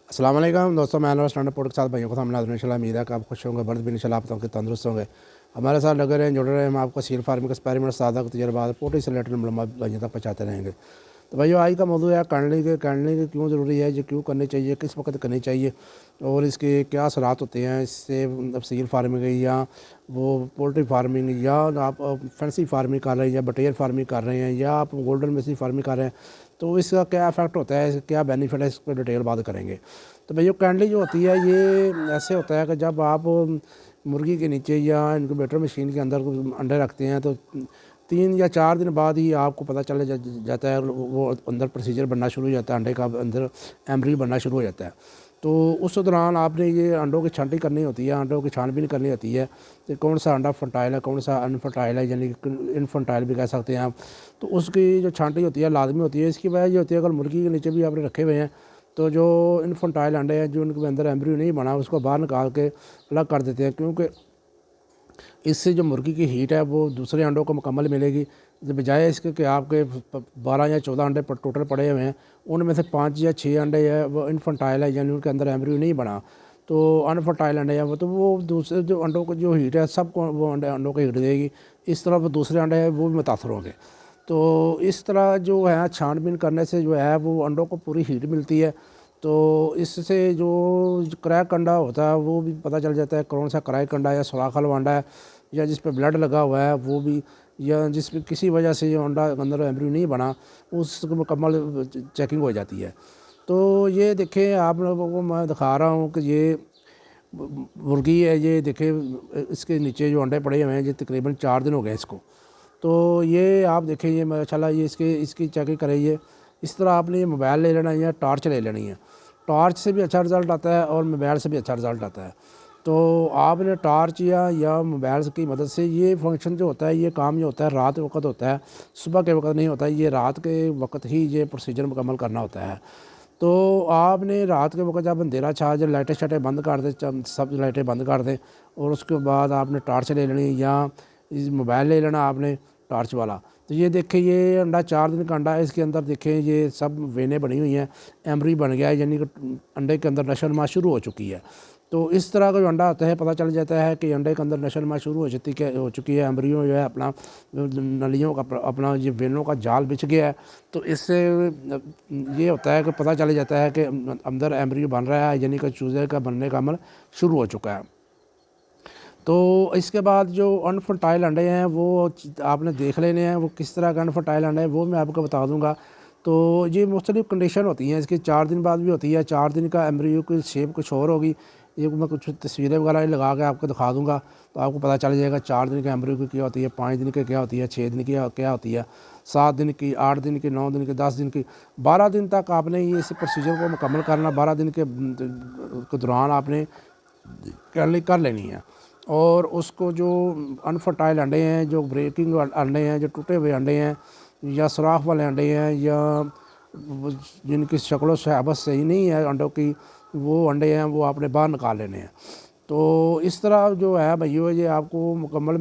अस्सलाम वालेकुम दोस्तों, मैं अनवर स्टैंडअप पोर्ट के साथ भाइयों को सामने हाजिर हूं। इंशाल्लाह उम्मीद है कि आप खुश होंगे, बर्द भी इंशाल्लाह आप तंदुरुस्त होंगे। हमारे साथ लगे रहें, जुड़े रहें। हम आपको सील फार्मिंग का एक्सपेरिमेंट, सादा तजर्बात, पोल्ट्री से रिलेटेड मालूमात भाइयों तक पहुँचाते रहेंगे। तो भाइयों, आज का मौजूद है कैंडलिंग क्यों ज़रूरी है, ये क्यों करनी चाहिए, किस वक्त करनी चाहिए और इसके क्या असरात होते हैं। इससे सील फार्मिंग या वो पोल्ट्री फार्मिंग या आप फैंसी फार्मिंग कर रहे हैं या बटेर फार्मिंग कर रहे हैं या आप गोल्डन मेसी फार्मिंग कर रहे हैं, तो इसका क्या इफेक्ट होता है, क्या बेनिफिट है, इस पर डिटेल बात करेंगे। तो भैया कैंडलिंग जो होती है ये ऐसे होता है कि जब आप मुर्गी के नीचे या इनक्यूबेटर मशीन के अंदर अंडे रखते हैं तो 3 या 4 दिन बाद ही आपको पता चल जाता है, वो अंदर प्रोसीजर बनना शुरू हो जाता है, अंडे का अंदर एम्ब्रियो बनना शुरू हो जाता है। तो उस दौरान आपने ये अंडों की छांटी करनी होती है, अंडों की छानबीन करनी होती है कि कौन सा अंडा फर्टाइल है, कौन सा अनफर्टाइल है, यानी इनफर्टाइल भी कह सकते हैं आप। तो उसकी जो छांटी होती है लाजमी होती है। इसकी वजह ये होती है, अगर मुर्गी के नीचे भी आपने रखे हुए हैं तो जो इनफर्टाइल अंडे हैं, जो उनके अंदर एम्ब्रियो नहीं बना, उसको बाहर निकाल के अलग कर देते हैं, क्योंकि इससे जो मुर्गी की हीट है वो दूसरे अंडों को मुकम्मल मिलेगी। बजाय इसके कि आपके 12 या 14 अंडे टोटल पड़े हुए हैं, उनमें से 5 या 6 अंडे है वो इनफर्टाइल है, यानी उनके अंदर एम्ब्रियो नहीं बना। तो अनफर्टाइल अंडे हैं वो दूसरे जो अंडों को जो हीट है सबको वो अंडों को हीट देगी। इस तरह वो दूसरे अंडे हैं वो भी मुतासर होंगे। तो इस तरह जो है छानबीन करने से जो है वो अंडों को पूरी हीट मिलती है। तो इससे जो क्रैक अंडा होता है वो भी पता चल जाता है, कौन सा क्रैक अंडा या सुराख वाला अंडा है, या जिस पे ब्लड लगा हुआ है वो भी, या जिस पे किसी वजह से जो अंडा अंदर एम्ब्रियो नहीं बना, उसकी मुकम्मल चेकिंग हो जाती है। तो ये देखें, आप लोगों को मैं दिखा रहा हूँ कि ये मुर्गी है, ये देखें इसके नीचे जो अंडे पड़े हुए हैं, ये तकरीबन 4 दिन हो गए इसको। तो ये आप देखें, ये माशाल्लाह ये इसकी चेकिंग करें। ये इस तरह आपने ये मोबाइल ले लेना है या टॉर्च ले लेनी है। टॉर्च से भी अच्छा रिज़ल्ट आता है और मोबाइल से भी अच्छा रिज़ल्ट आता है। तो आपने टॉर्च या मोबाइल की मदद से ये फंक्शन जो होता है, ये काम जो होता है रात के वक्त होता है, सुबह के वक्त नहीं होता है। ये रात के वक्त ही ये प्रोसीजर मुकम्मल करना होता है। तो आपने रात के वक्त जब अंधेरा छा जाए, लाइटें शाइटें बंद कर दें, सब लाइटें बंद कर दें, और उसके बाद आपने टॉर्च ले लेनी या इस मोबाइल ले लेना आपने टॉर्च वाला। तो ये देखें, ये अंडा 4 दिन का अंडा है। इसके अंदर देखें ये सब वेनें बनी हुई हैं, एम्ब्री बन गया है, यानी कि अंडे के अंदर नशो नुमा शुरू हो चुकी है। तो इस तरह का जो अंडा होता है, पता चल जाता है कि अंडे के अंदर नशो नुमा शुरू हो चुकी है, एम्ब्रियो जो है अपना नलियों का अपना ये वेनों का जाल बिछ गया है। तो इससे ये होता है कि पता चल जाता है कि अंदर एम्ब्रियो बन रहा है, यानी कि चूज़े का बनने का अमल शुरू हो चुका है। तो इसके बाद जो अनफर्टाइल अंडे हैं वो आपने देख लेने हैं, वो किस तरह का अनफर्टाइल अंडा है वो मैं आपको बता दूंगा। तो ये मुख्तलिफ़ कंडीशन होती हैं इसकी, 4 दिन बाद भी होती है। 4 दिन का एम्ब्रियो की शेप कुछ और होगी, ये मैं कुछ तस्वीरें वगैरह लगा के आपको दिखा दूंगा, तो आपको पता चल जाएगा 4 दिन के एम्ब्रियो की क्या होती है, 5 दिन की क्या होती है, 6 दिन की क्या होती है, 7 दिन की, 8 दिन की, 9 दिन की, 10 दिन की, 12 दिन तक आपने ये इस प्रोसीजर को मुकम्मल करना। 12 दिन के दौरान आपने कर लेनी है। और उसको जो अनफर्टाइल अंडे हैं, जो ब्रेकिंग अंडे हैं, जो टूटे हुए अंडे हैं या सुराख वाले अंडे हैं, या जिनकी शक्ल शहाबत सही नहीं है अंडों की, वो अंडे हैं वो आपने बाहर निकाल लेने हैं। तो इस तरह जो है भैया, ये आपको मुकम्मल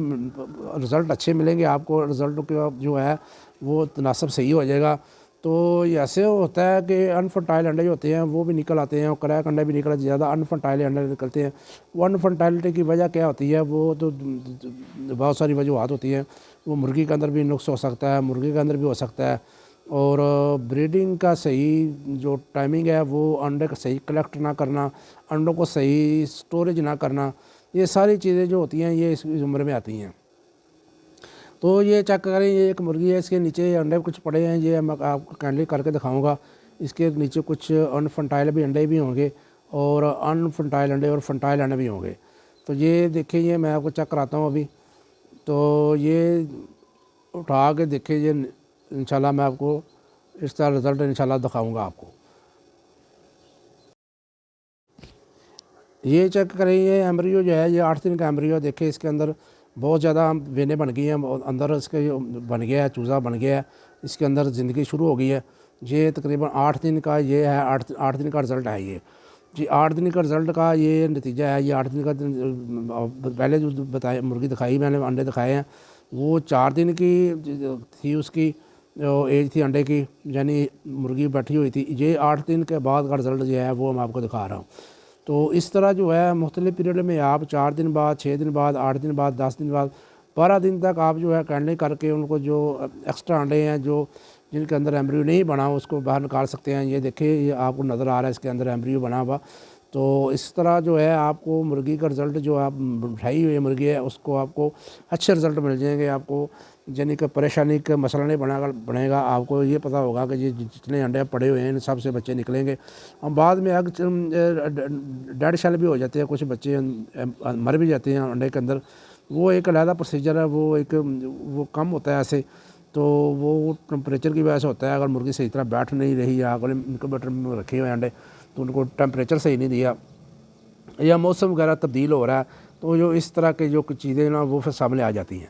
रिज़ल्ट अच्छे मिलेंगे। आपको रिज़ल्ट का जो है वो तनासब सही हो जाएगा। तो ये ऐसे होता है कि अनफर्टाइल अंडे जो होते हैं वो भी निकल आते हैं और क्रैक अंडे भी निकल आते हैं, ज़्यादा अनफर्टाइल अंडे निकलते हैं। वो अनफर्टाइलिटी की वजह क्या होती है, वो तो बहुत सारी वजूहत होती हैं। वो मुर्गी के अंदर भी नुक्स हो सकता है, मुर्गी के अंदर भी हो सकता है, और ब्रीडिंग का सही जो टाइमिंग है वो अंडे का सही कलेक्ट ना करना, अंडों को सही स्टोरेज ना करना, ये सारी चीज़ें जो होती हैं ये इस उम्र में आती हैं। तो ये चेक करें, ये एक मुर्गी है, इसके नीचे अंडे कुछ पड़े हैं, ये मैं आपको कैंडली करके दिखाऊंगा। इसके नीचे कुछ अनफर्टाइल भी अंडे भी होंगे और अनफर्टाइल अंडे और फर्टाइल अंडे भी होंगे। तो ये देखिए, ये मैं आपको चेक कराता हूँ अभी। तो ये उठा के देखिए, ये इंशाल्लाह मैं आपको इस तरह रिज़ल्ट इंशाल्लाह दिखाऊंगा आपको। ये चेक करें, ये एम्ब्रियो जो है, ये 8 दिन का एम्ब्रियो। देखिए इसके अंदर बहुत ज़्यादा वेनें बन गई हैं, अंदर इसके बन गया है, चूज़ा बन गया है, इसके अंदर ज़िंदगी शुरू हो गई है। ये तकरीबन 8 दिन का ये है, 8 दिन का रिज़ल्ट है ये जी। 8 दिन का रिज़ल्ट का ये नतीजा है। ये 8 दिन का पहले जो बताया मुर्गी दिखाई मैंने, अंडे दिखाए हैं, वो 4 दिन की थी उसकी एज थी अंडे की, यानी मुर्गी बैठी हुई थी। ये 8 दिन के बाद का रिज़ल्ट जो है वो मैं आपको दिखा रहा हूँ। तो इस तरह जो है मुख्तलिफ़ पीरियड में आप 4 दिन बाद, 6 दिन बाद, 8 दिन बाद, 10 दिन बाद, 12 दिन तक आप जो है कैंडलिंग करके उनको जो एक्स्ट्रा अंडे हैं जो जिनके अंदर एम्ब्रियो नहीं बना उसको बाहर निकाल सकते हैं। ये देखिए, ये आपको नज़र आ रहा है इसके अंदर एम्ब्रियो बना हुआ। तो इस तरह जो है आपको मुर्गी का रिज़ल्ट जो आप उठाई हुई मुर्गी है उसको आपको अच्छे रिज़ल्ट मिल जाएंगे। आपको यानी कि परेशानी का मसला नहीं बनेगा। आपको ये पता होगा कि ये जितने अंडे पड़े हुए हैं इन सब से बच्चे निकलेंगे। हम बाद में डेड शेल भी हो जाते हैं, कुछ बच्चे मर भी जाते हैं अंडे के अंदर। वो एक अलहदा प्रोसीजर है, वो कम होता है ऐसे। तो वो टेम्परेचर की वजह से होता है। अगर मुर्गी सही तरह बैठ नहीं रही या अगर इनक्यूबेटर में रखे हुए अंडे तो उनको टेम्परेचर सही नहीं दिया या मौसम वगैरह तब्दील हो रहा है, तो जो इस तरह के जो कुछ चीज़ें ना वो फिर सामने आ जाती हैं।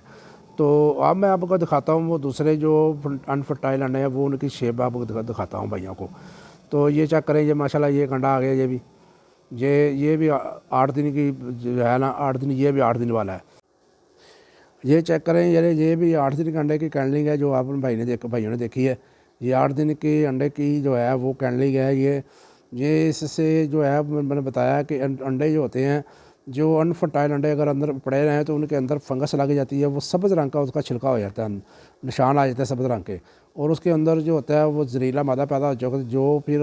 तो अब मैं आपको दिखाता हूँ वो दूसरे जो अनफर्टाइल अंडे हैं, वो उनकी शेप आपको दिखाता हूँ भाइयों को। तो ये चेक करें, ये माशाल्लाह ये अंडा आ गया। ये भी 8 दिन की जो है ना, 8 दिन, ये भी 8 दिन वाला है। ये चेक करें, ये भी 8 दिन के अंडे की कैंडलिंग है जो आप भाइयों ने देखी है। ये 8 दिन के अंडे की जो है वो कैंडलिंग है। ये इससे जो है मैंने बताया कि अंडे जो होते हैं, जो अनफर्टाइल अंडे अगर अंदर पड़े रहें तो उनके अंदर फंगस लग जाती है, वो सब्ज़ रंग का उसका छिलका हो जाता है, निशान आ जाता है सब्ज़ रंग के, और उसके अंदर जो होता है वो जहरीला मादा पैदा हो जाएगा जो फिर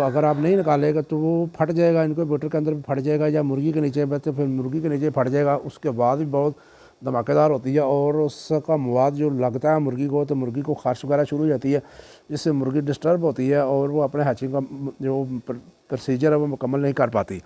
अगर आप नहीं निकालेगा तो वो फट जाएगा, इनक्यूबेटर के अंदर फट जाएगा या मुर्गी के नीचे, तो फिर मुर्गी के नीचे फट जाएगा। उसके बाद भी बहुत धमाकेदार होती है और उसका मवाद जो लगता है मुर्गी को, तो मुर्गी को खारिश वगैरह शुरू हो जाती है, जिससे मुर्गी डिस्टर्ब होती है और वो अपने हैचिंग का जो प्रोसीजर है वो मुकम्मल नहीं कर पाती।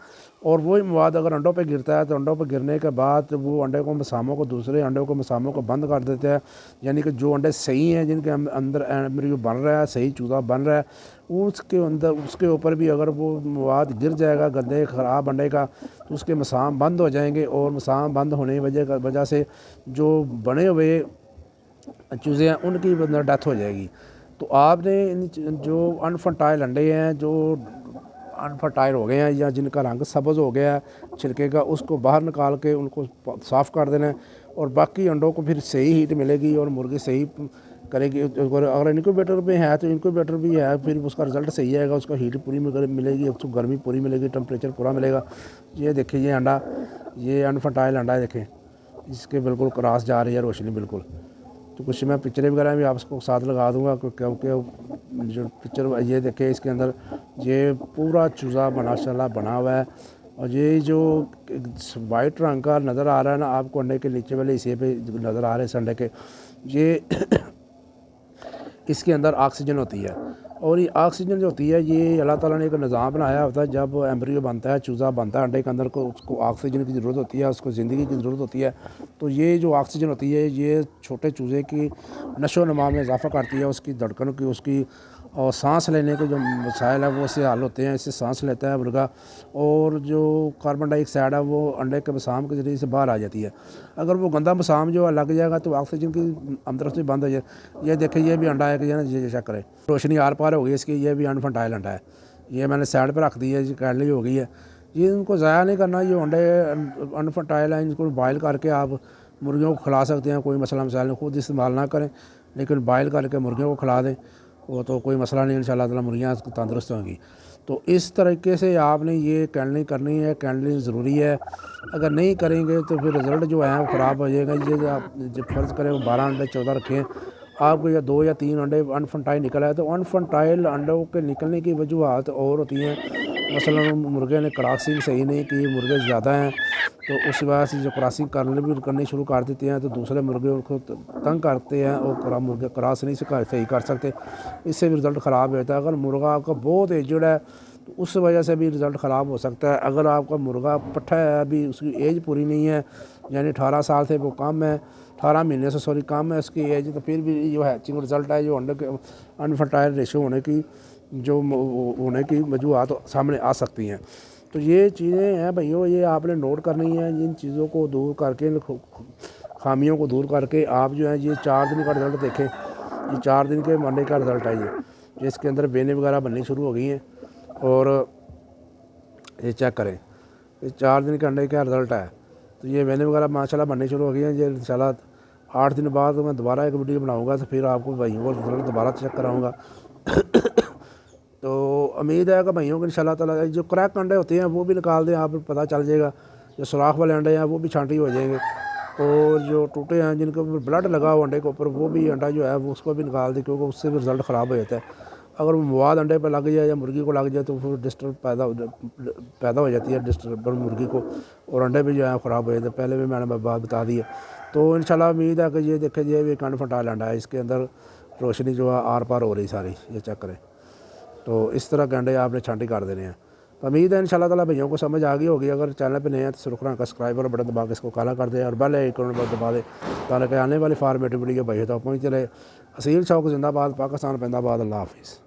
और वही मवाद अगर अंडों पे गिरता है तो अंडों पे गिरने के बाद वो अंडे को मसामों को दूसरे अंडों को मसामों को बंद कर देते हैं। यानी कि जो अंडे सही हैं, जिनके अंदर एम्ब्रियो बन रहा है, सही चूज़ा बन रहा है, उसके अंदर उसके ऊपर भी अगर वो मवाद गिर जाएगा गंदे ख़राब अंडे का, तो उसके मसाम बंद हो जाएंगे। और मसाम बंद होने की वजह से जो बने हुए चूज़े हैं उनकी डेथ हो जाएगी। तो आपने इन जो अनफर्टाइल अंडे हैं, जो अनफर्टाइल हो गए हैं या जिनका रंग सब्ज़ हो गया है छिलके का, उसको बाहर निकाल के उनको साफ़ कर देना है। और बाकी अंडों को फिर सही हीट मिलेगी और मुर्गी सही करेगी। अगर इनक्यूबेटर में है तो इनक्यूबेटर भी है, फिर उसका रिज़ल्ट सही आएगा, उसका हीट पूरी मिलेगी, उसको गर्मी पूरी मिलेगी, टेम्परेचर पूरा मिलेगा। ये देखिए, ये अंडा, ये अनफर्टाइल अंडा है, देखें इसके बिल्कुल क्रॉस जा रही है रोशनी बिल्कुल। तो कुछ मैं पिक्चरें वगैरह भी आपको साथ लगा दूंगा, क्योंकि जो पिक्चर ये देखें इसके अंदर ये पूरा चूज़ा माशाल्लाह बना हुआ है। और ये जो वाइट रंग का नज़र आ रहा है ना आपको अंडे के नीचे वाले हिस्से पे नज़र आ रहे हैं इस अंडे के, ये इसके अंदर ऑक्सीजन होती है। और ये ऑक्सीजन जो होती है ये अल्लाह ताला ने एक निज़ाम बनाया होता है। जब एम्ब्रियो बनता है, चूज़ा बनता है अंडे के अंदर को, उसको ऑक्सीजन की ज़रूरत होती है, उसको ज़िंदगी की ज़रूरत होती है। तो ये जो ऑक्सीजन होती है ये छोटे चूज़े की नशो नमा में इजाफ़ा करती है, उसकी धड़कन की, उसकी और सांस लेने के जो मसाइल है वो इससे हल होते हैं। इससे सांस लेता है मुर्गा, और जो कार्बन डाइऑक्साइड है वो अंडे के मसाम के ज़रिए से बाहर आ जाती है। अगर वो गंदा मसाम जो लग जाएगा तो ऑक्सीजन की अंदर से बंद हो जाए। ये देखिए, ये भी अंडा है कि ये चेक करें, रोशनी आर पार हो गई इसकी। ये भी अनफर्टाइल अंडा है, ये मैंने साइड पर रख दी है, कैंडली हो गई है। ये इनको ज़ाया नहीं करना, ये अंडे अनफर्टाइल हैं, इनको बॉयल करके आप मुर्गियों को खिला सकते हैं, कोई मसला मसाइल नहीं, खुद इस्तेमाल ना करें, लेकिन बॉयल करके मुर्गियों को खिला दें, वो तो कोई मसला नहीं, इंशाल्लाह ताला मुर्गियाँ तंदुरुस्त होंगी। तो इस तरीके से आपने ये कैंडलिंग करनी है, कैंडलिंग ज़रूरी है। अगर नहीं करेंगे तो फिर रिज़ल्ट जो है वो ख़राब हो जाएगा। ये आप जब फ़र्ज़ करें 12 अंडे 14 रखें, आपको या 2 या 3 अंडे अनफर्टाइल निकला है, तो अनफर्टाइल अंडों के निकलने की वजूहत और होती हैं। मसलन मुर्गे ने क्रॉसिंग सही नहीं की, मुर्गे ज़्यादा हैं, तो उस वजह से जो क्रॉसिंग करनी शुरू कर देते हैं तो दूसरे मुर्गे उनको तंग करते हैं और मुर्गे क्रॉस नहीं सही कर सकते, इससे भी रिज़ल्ट ख़राब होता है। अगर मुर्गा आपका बहुत एजड है तो उस वजह से भी रिज़ल्ट ख़राब हो सकता है। अगर आपका मुर्गा पट्ठा है, अभी उसकी एज पूरी नहीं है, यानी 18 साल से वो कम है, 18 महीने से सॉरी कम है उसकी एज, तो फिर भी जो हैचिंग रिज़ल्ट है, जो अंडे के अनफर्टाइल रेशो होने की वजूहत सामने आ सकती हैं। तो ये चीज़ें हैं भैया, ये आपने नोट करनी है। इन चीज़ों को दूर करके, खामियों को दूर करके आप जो है ये 4 दिन का रिज़ल्ट देखें। ये 4 दिन के अंडे का रिज़ल्ट है ये इसके अंदर बेने वगैरह बननी शुरू हो गई हैं। और ये चेक करें, ये 4 दिन के अंडे का रिज़ल्ट है। तो ये वेने वगैरह माशाल्लाह बननी शुरू हो गई हैं। ये इंशाल्लाह 8 दिन बाद मैं दोबारा एक वीडियो बनाऊँगा, तो फिर आपको भाइयों को रिजल्ट दोबारा चेक कराऊँगा। तो उम्मीद है कि भाइयों को इंशाल्लाह ताला जो क्रैक अंडे होते हैं वो भी निकाल दें, आप पता चल जाएगा। जो सुराख वाले अंडे हैं वो भी छांटी हो जाएंगे, और जो टूटे हैं जिनके ऊपर ब्लड लगा हो अंडे के ऊपर, वो भी अंडा जो है वो उसको भी निकाल दें, क्योंकि उससे भी रिज़ल्ट ख़राब हो जाता है। अगर वो मवाद अंडे पर लग जाए या मुर्गी को लग जाए तो फिर डिस्टर्ब पैदा हो जाती है, डिस्टर्ब मुर्गी को, और अंडे भी जो है ख़राब हो जाते हैं। पहले भी मैंने बात बता दी है। तो इंशाल्लाह उम्मीद है कि ये देखे जाए ये कॉन्फिडेंट अंडा है, इसके अंदर रोशनी जो है आर पार हो रही सारी, ये चेक करें। तो इस तरह के अंडे आपने छांटी कर देने हैं। तो उम्मीद है इंशाल्लाह ताला भैया को समझ आ गई होगी। अगर चैनल पे नए हैं तो सुरखरा का सब्सक्राइब वाला बटन दबा के इसको काला कर दें और बेल आइकन पर दबा दें, ताकि आने वाली फार्मेटिव वीडियो भैया तक पहुँचते रहे। असील शौक जिंदाबाद, पाकिस्तान जिंदाबाद, अल्लाह हाफिज़।